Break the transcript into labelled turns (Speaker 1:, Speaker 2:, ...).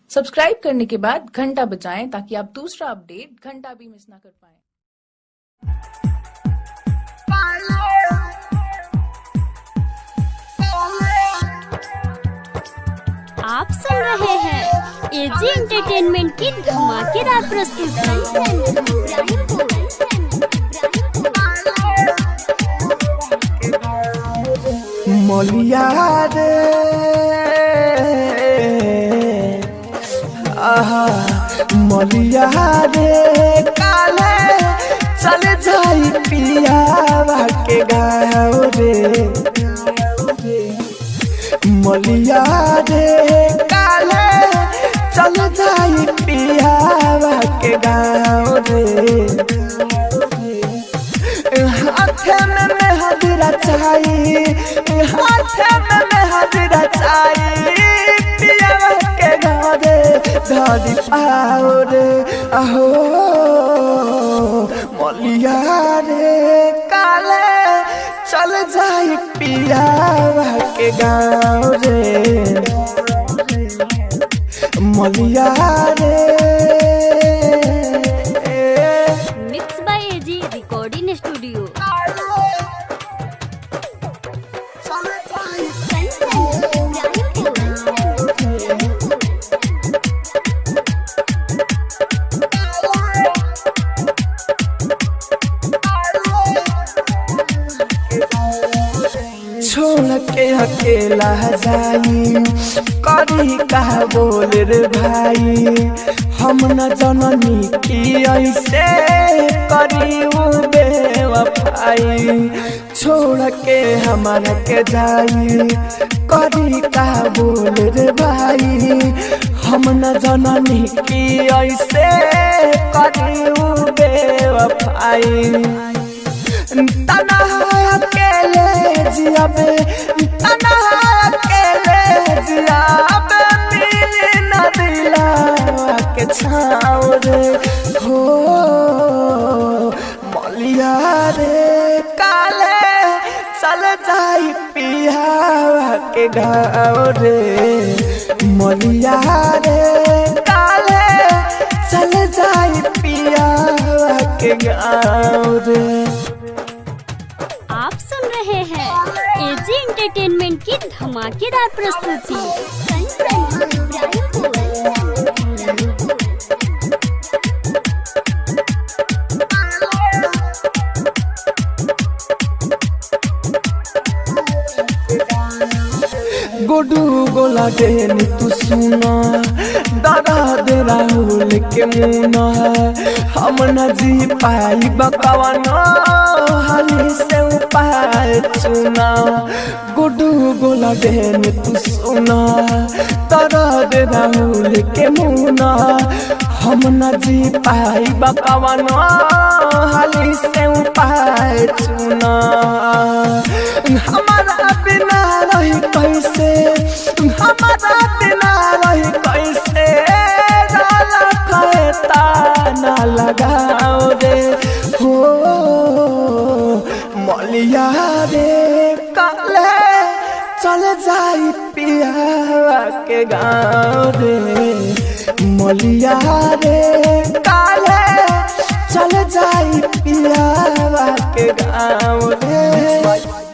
Speaker 1: Subscribe करने के बाद घंटा बजाएं ताकि आप दूसरा अपडेट घंटा भी मिस ना कर पाएं।
Speaker 2: आप सुन रहे हैं एजी एंटरटेनमेंट की धमाकेदार प्रस्तुति।
Speaker 3: मलिया रे आहा मलिया रे काले चल जाई पियावा के गाँव रे मलिया रे काले चल जाई पियावा के गाँव रे हाथे में मेहंदी चाहिए हाथे में मेहंदी चाहिए पियावा के घरे धरी पाओ रे अहो मलिया रे काले चल जाई पियावा के गाँव रे मलिया रे।
Speaker 2: Mix by A G recording studio.
Speaker 3: छोड़ के अकेला जाई करी का बोल रे भाई हम न जननी की ऐसे करी बेवफाई छोड़ के हमारा के जाई करी का बोल रे भाई हम न जननी की ऐसे करी बेवफाई तना अकेले जियाबे तना अकेले जियाबे मिली न दिला के छाव रे हो मलिया रे काले चल जाई पियावा के गाँव रे मलिया रे काले चल जाई पियावा के गाँव रे।
Speaker 2: आप सुन रहे हैं एजी एंटरटेनमेंट की धमाकेदार प्रस्तुति।
Speaker 3: गोडू गोला देन तू सुना दादा दे राहुल के मुना हम न जी पाई बकवाना हाली से उपाय चुना गोडू गोला देन तू सुना दादा दे राहुल के मुना हम न जी पाई बकवाना हाली से उपाय चुना हमारा बिना रही कैसे हमारा बिना रही कैसे कहता ना लगाओ रे हो मलिया रे काले चल जाई पियावा के गाँव रे मलिया रे काले चल जाई पियावा के गाँव रे।